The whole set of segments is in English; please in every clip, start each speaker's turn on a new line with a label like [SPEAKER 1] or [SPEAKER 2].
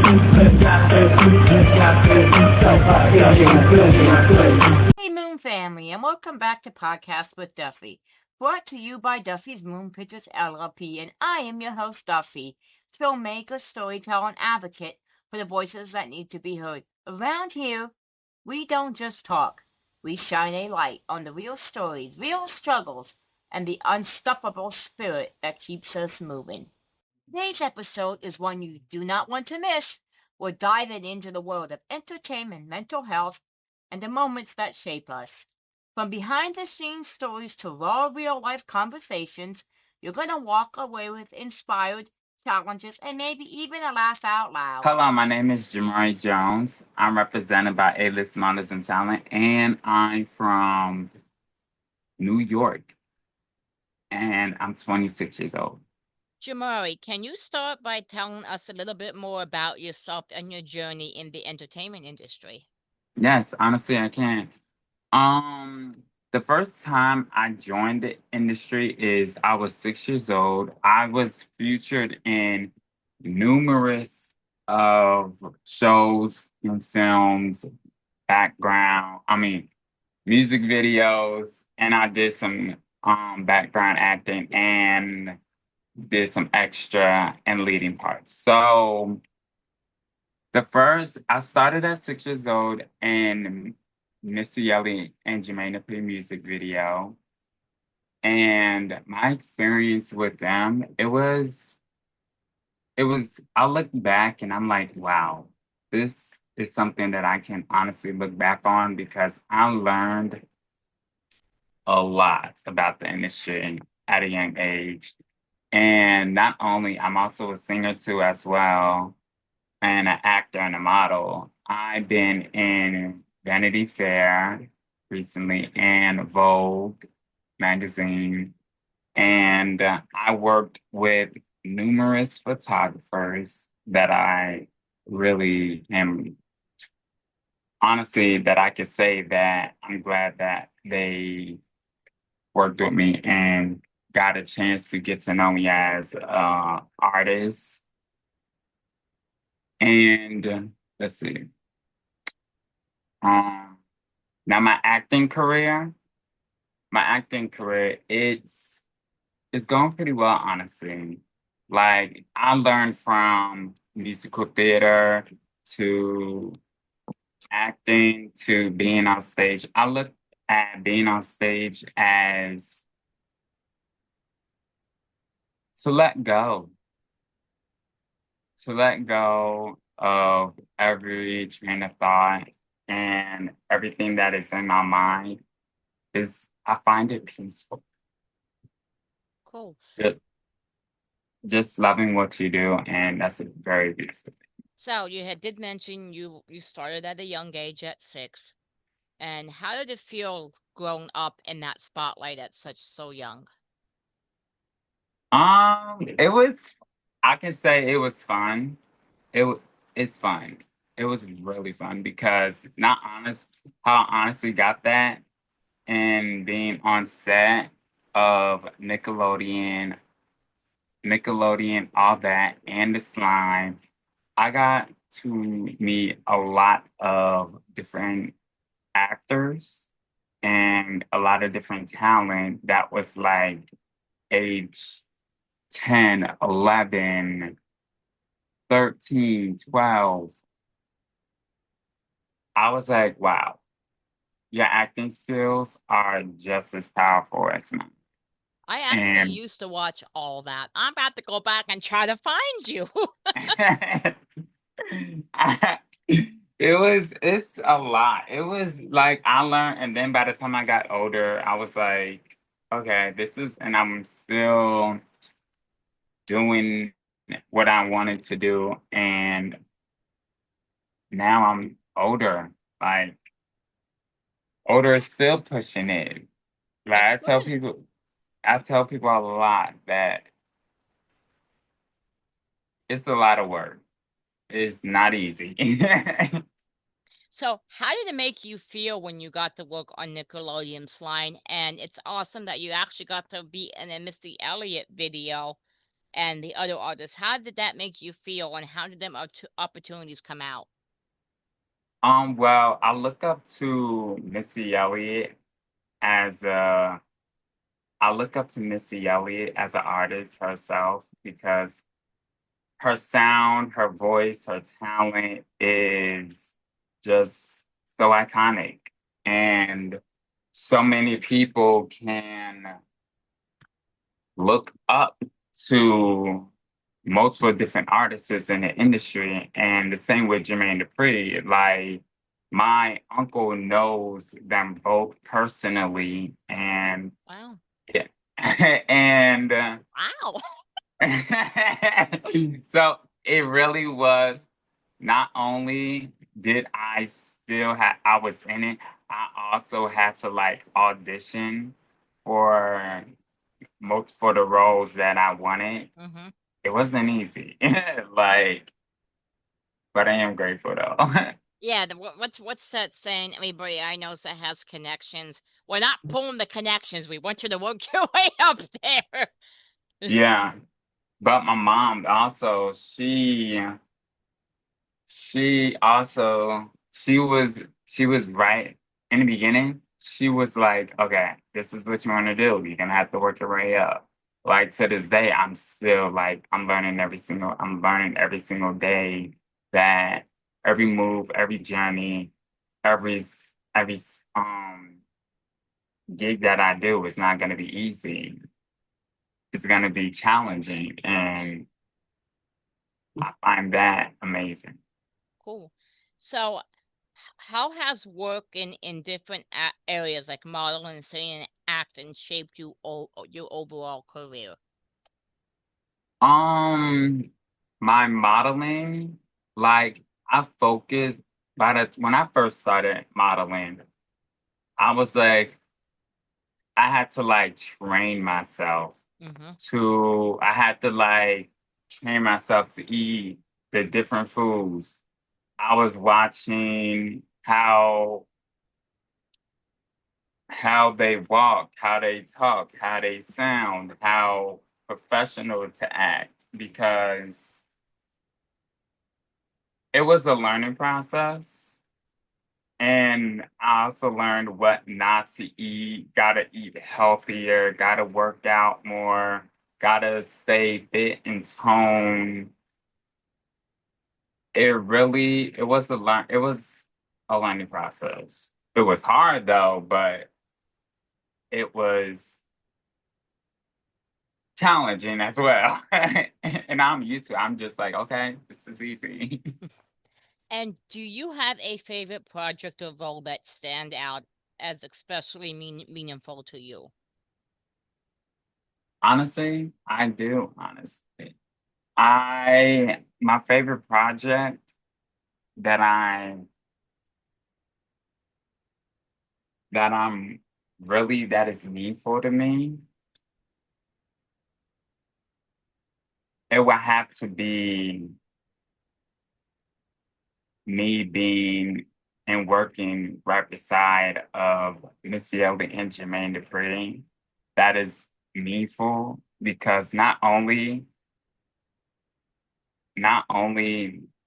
[SPEAKER 1] Hey Moon family, and welcome back to Podcast with Duffy, brought to you by Duffy's Moon Pictures LLP, and I am your host Duffy, filmmaker, storyteller, and advocate for the voices that need to be heard. Around here, we don't just talk; we shine a light on the real stories, real struggles, and the unstoppable spirit that keeps us moving. Today's episode is one you do not want to miss. We're diving into the world of entertainment, mental health, and the moments that shape us. From behind the scenes stories to raw real life conversations, you're going to walk away with inspired challenges and maybe even a laugh out loud.
[SPEAKER 2] Hello, my name is Jamari Jones. I'm represented by A-List Models and Talent, and I'm from New York, and I'm 26 years old.
[SPEAKER 3] Jamari, can you start by telling us a little bit more about yourself and your journey in the entertainment industry?
[SPEAKER 2] Yes, honestly, I can. The first time I joined the industry is I was 6 years old. I was featured in numerous of shows and films, music videos, and I did some background acting and did some extra and leading parts. So I started at 6 years old in Missy, Elliott, and Jermaine music video. And my experience with them, I look back and I'm like, wow, this is something that I can honestly look back on because I learned a lot about the industry at a young age. And not only, I'm also a singer too as well, and an actor and a model. I've been in Vanity Fair recently and Vogue magazine, and I worked with numerous photographers that I really am honestly that I could say that I'm glad that they worked with me and got a chance to get to know me as an artist. And let's see. Um, Now my acting career, it's going pretty well, honestly. Like I learned from musical theater to acting to being on stage. I look at being on stage as to let go, to let go of every train of thought and everything that is in my mind is I find it peaceful.
[SPEAKER 3] Cool.
[SPEAKER 2] Just, just loving what you do, and that's a very beautiful thing.
[SPEAKER 3] So did mention you started at a young age at 6. And how did it feel growing up in that spotlight at such so young?
[SPEAKER 2] It was. I can say it was fun. It's fun. It was really fun because not honest how I honestly got that and being on set of Nickelodeon, all that, and the slime. I got to meet a lot of different actors and a lot of different talent that was like age 10, 11, 13, 12. I was like, wow, your acting skills are just as powerful as mine.
[SPEAKER 3] I actually
[SPEAKER 2] And
[SPEAKER 3] used to watch all that. I'm about to go back and try to find you.
[SPEAKER 2] I- it's a lot. It was like I learned, and then by the time I got older, I was like, okay, and I'm still doing what I wanted to do. And now I'm older, like older is still pushing it. Like
[SPEAKER 3] That's good.
[SPEAKER 2] I tell people a lot that it's a lot of work. It's not easy.
[SPEAKER 3] So, how did it make you feel when you got to work on Nickelodeon's line? And it's awesome that you actually got to be in a Missy Elliott video. and the other artists. How did that make you feel, and how did them opportunities come out?
[SPEAKER 2] Well, I look up to Missy Elliott as a I look up to Missy Elliott as an artist herself because her sound, her voice, her talent is just so iconic. And so many people can look up to multiple different artists in the industry. And the same with Jermaine Dupri. Like, my uncle knows them both personally. And
[SPEAKER 3] Wow.
[SPEAKER 2] yeah. and
[SPEAKER 3] Wow.
[SPEAKER 2] so it really was not only did I was in it, I also had to like audition for for the roles that I wanted.
[SPEAKER 3] Hmm.
[SPEAKER 2] It wasn't easy. Like, but I am grateful though.
[SPEAKER 3] Yeah, what's that saying? Everybody I know that has connections. We're not pulling the connections. We want you to work your way up there.
[SPEAKER 2] Yeah. But my mom also, she was right in the beginning. She was like, okay, this is what you want to do. You're gonna have to work your way up. Like to this day, I'm still like I'm learning every single day that every move, every journey, every gig that I do is not gonna be easy. It's gonna be challenging, and I find that amazing.
[SPEAKER 3] Cool. So, how has work in different areas like modeling, singing, and acting shaped your overall career?
[SPEAKER 2] Um, my modeling, like I focused when I first started modeling, I was like, I had to like train myself
[SPEAKER 3] Mm-hmm.
[SPEAKER 2] I had to like train myself to eat the different foods. I was watching how they walk, how they talk, how they sound, how professional to act because it was a learning process. And I also learned what not to eat, gotta eat healthier, gotta work out more, gotta stay fit and toned. It was a learning process. It was hard though, but it was challenging as well. And I'm used to it. I'm just like, okay, this is easy.
[SPEAKER 3] And do you have a favorite project or role that stand out as especially meaningful to you?
[SPEAKER 2] Honestly, I do, honestly. My favorite project that I that I'm really that is meaningful to me, it would have to be me being and working right beside of Missy Elliott and Jermaine Dupri. That is meaningful because not only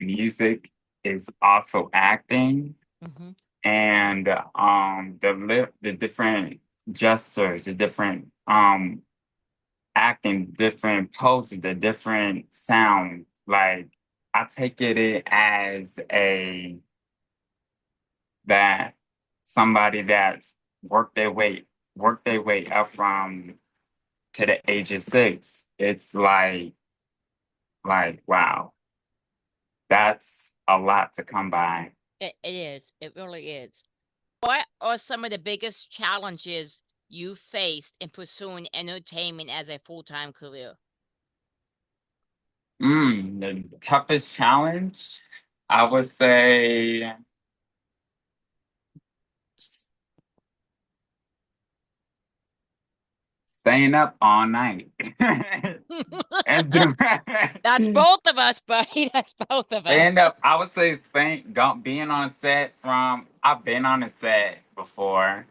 [SPEAKER 2] music is also acting
[SPEAKER 3] Mm-hmm.
[SPEAKER 2] and the different gestures, the different acting, different poses, the different sounds. Like I take it as a that somebody that's worked their way up from to the age of 6. It's like wow, that's a lot to come by.
[SPEAKER 3] It is. It really is. What are some of the biggest challenges you faced in pursuing entertainment as a full-time career?
[SPEAKER 2] The toughest challenge, I would say staying up all night and do
[SPEAKER 3] That's both of us, buddy. That's both of us.
[SPEAKER 2] I would say being on set I've been on a set before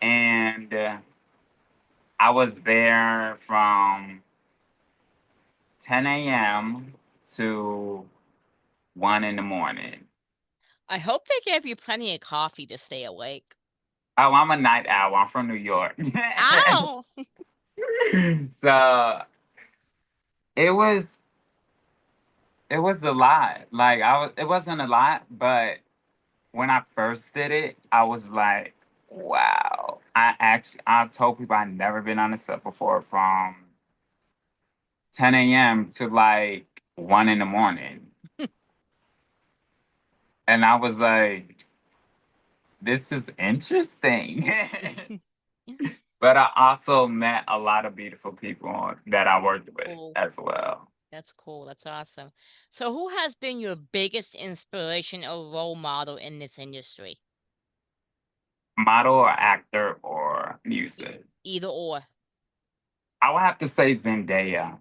[SPEAKER 2] and I was there from 10 a.m. to 1 in the morning.
[SPEAKER 3] I hope they gave you plenty of coffee to stay awake.
[SPEAKER 2] Oh, I'm a night owl. I'm from New York.
[SPEAKER 3] Ow!
[SPEAKER 2] So it was it was a lot. Like it wasn't a lot, but when I first did it, I was like, wow. I told people I'd never been on a set before from 10 a.m. to like 1 in the morning. And I was like, this is interesting. But I also met a lot of beautiful people that I worked with
[SPEAKER 3] Cool.
[SPEAKER 2] as well.
[SPEAKER 3] That's cool. That's awesome. So, who has been your biggest inspiration or role model in this industry?
[SPEAKER 2] Model or actor or music.
[SPEAKER 3] Either or.
[SPEAKER 2] I would have to say Zendaya.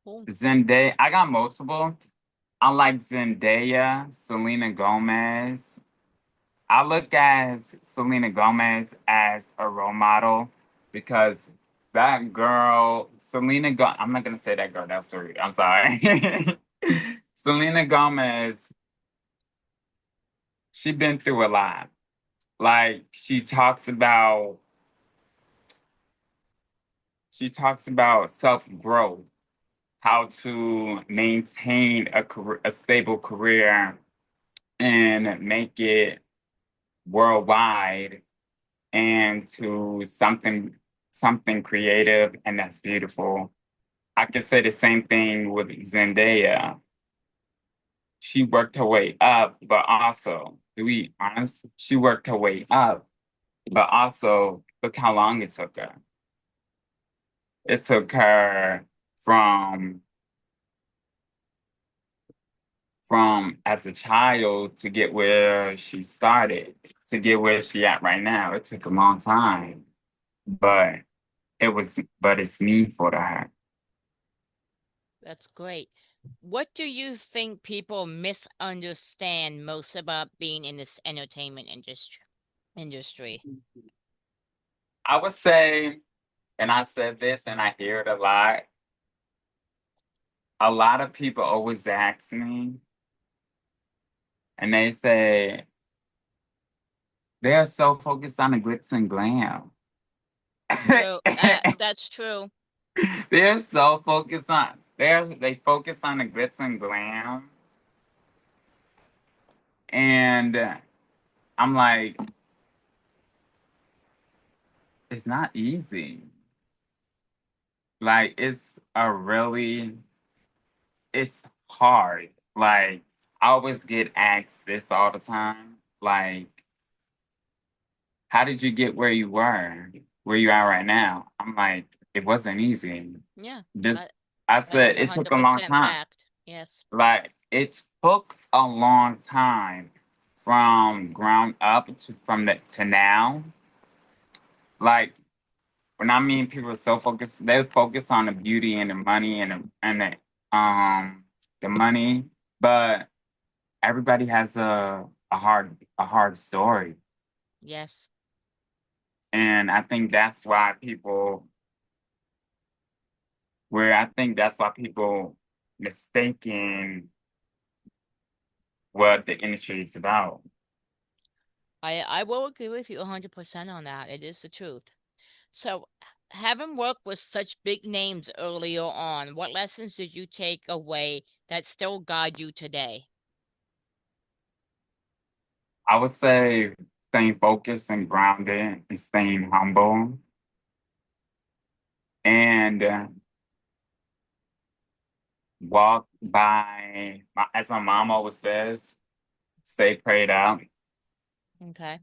[SPEAKER 3] Cool.
[SPEAKER 2] Zendaya, I got multiple. I like Zendaya, Selena Gomez. I look at Selena Gomez as a role model because that girl, I'm not gonna say that girl, that's rude. I'm sorry. Selena Gomez, she been through a lot. Like she talks about self-growth, how to maintain a stable career and make it worldwide and to something creative and that's beautiful. I could say the same thing with Zendaya. She worked her way up, but also, to be honest, she worked her way up, but also look how long it took her. It took her from as a child to get where she started, to get where she at right now. It took a long time, but it's meaningful to her.
[SPEAKER 3] That's great. What do you think people misunderstand most about being in this entertainment industry?
[SPEAKER 2] I would say, and I said this and I hear it a lot of people always ask me, and they say, they're so focused on the glitz and glam.
[SPEAKER 3] True. That's true.
[SPEAKER 2] They're so focused on they focus on the glitz and glam, and I'm like, it's not easy. Like it's hard. Like I always get asked this all the time. Like, how did you get where you are right now? I'm like, it wasn't easy.
[SPEAKER 3] Yeah.
[SPEAKER 2] Just
[SPEAKER 3] That
[SPEAKER 2] I
[SPEAKER 3] that is
[SPEAKER 2] said it took a long
[SPEAKER 3] 100%
[SPEAKER 2] time.
[SPEAKER 3] fact. Yes.
[SPEAKER 2] Like it took a long time from ground up to now. Like when I mean people are so focused, they focus on the beauty and the money the money, but everybody has a hard story.
[SPEAKER 3] Yes.
[SPEAKER 2] And I think that's why people mistaken what the industry is about.
[SPEAKER 3] I will agree with you 100% on that. It is the truth. So, having worked with such big names earlier on, what lessons did you take away that still guide you today?
[SPEAKER 2] I would say staying focused and grounded and staying humble and walk by, as my mom always says, stay prayed up
[SPEAKER 3] Okay.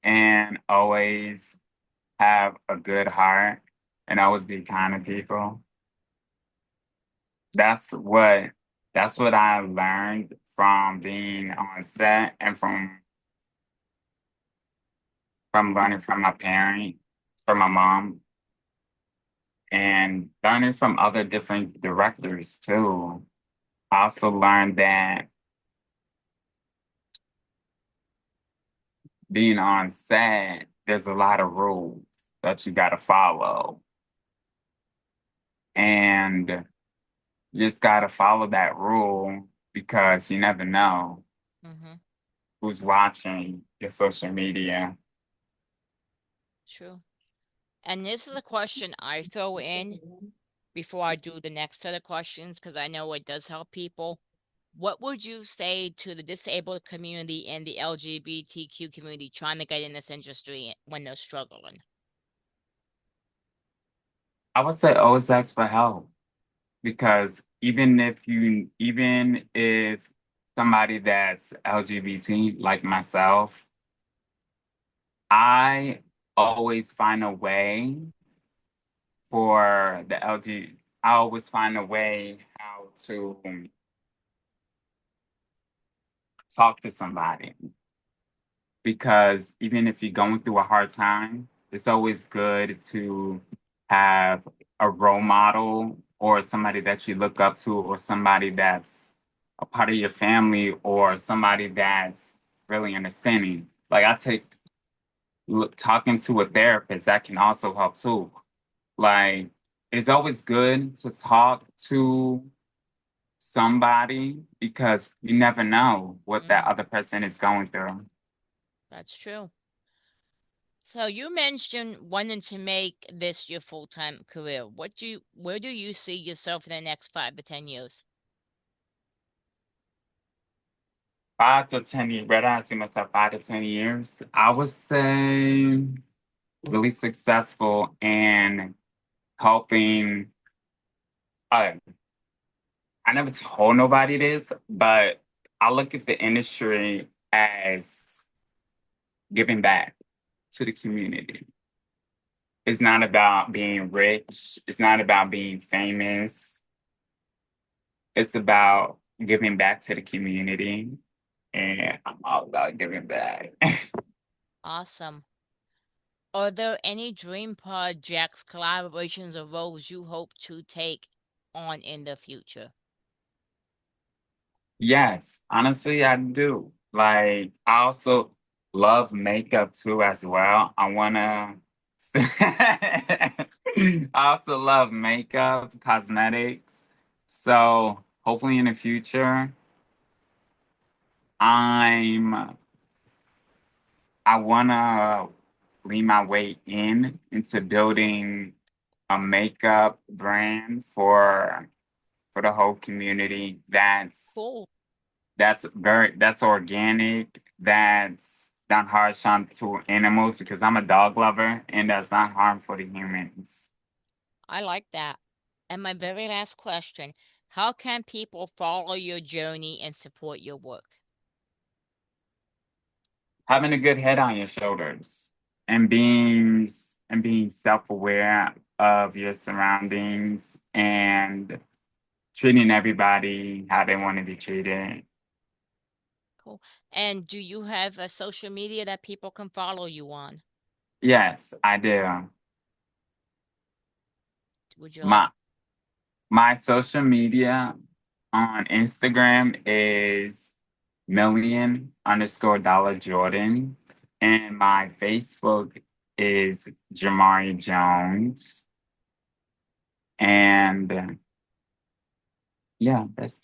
[SPEAKER 2] and always have a good heart and always be kind to people. That's what that's what I learned from being on set and from learning from my parents, from my mom, and learning from other different directors too. I also learned that being on set, there's a lot of rules that you got to follow. and you just gotta follow that rule because you never know
[SPEAKER 3] Mm-hmm.
[SPEAKER 2] who's watching your social media.
[SPEAKER 3] True. And this is a question I throw in before I do the next set of questions because I know it does help people. What would you say to the disabled community and the LGBTQ community trying to get in this industry when they're struggling?
[SPEAKER 2] I would say always ask for help because even if somebody that's LGBT like myself, I always find a way for the LG. I always find a way how to talk to somebody because even if you're going through a hard time, it's always good to have a role model or somebody that you look up to or somebody that's a part of your family or somebody that's really understanding. Like talking to a therapist that can also help too. Like it's always good to talk to somebody because you never know what that
[SPEAKER 3] Mm,
[SPEAKER 2] other person is going through.
[SPEAKER 3] that's true. So you mentioned wanting to make this your full-time career. Where do you see yourself in the next 5 to 10 years?
[SPEAKER 2] 5 to 10 years, where do I see myself 5 to 10 years? I would say really successful in helping. Uh, I never told nobody this, but I look at the industry as giving back to the community. It's not about being rich. It's not about being famous. It's about giving back to the community, and I'm all about giving back.
[SPEAKER 3] Awesome. Are there any dream projects, collaborations, or roles you hope to take on in the future?
[SPEAKER 2] Yes, honestly, I do. Like, I also love makeup too, as well. I also love makeup, cosmetics. So hopefully in the future, I'm I wanna lead my way into building a makeup brand for the whole community
[SPEAKER 3] Cool.
[SPEAKER 2] that's organic, that's not harsh on to animals because I'm a dog lover and that's not harmful to humans.
[SPEAKER 3] I like that. And my very last question, how can people follow your journey and support your work?
[SPEAKER 2] Having a good head on your shoulders and being self-aware of your surroundings and treating everybody how they want to be treated.
[SPEAKER 3] Cool. And do you have a social media that people can follow you on?
[SPEAKER 2] Yes, I do.
[SPEAKER 3] Would you like?
[SPEAKER 2] My my social media on Instagram is million_dollar Jordan. And my Facebook is Jamari Jones. And yeah, that's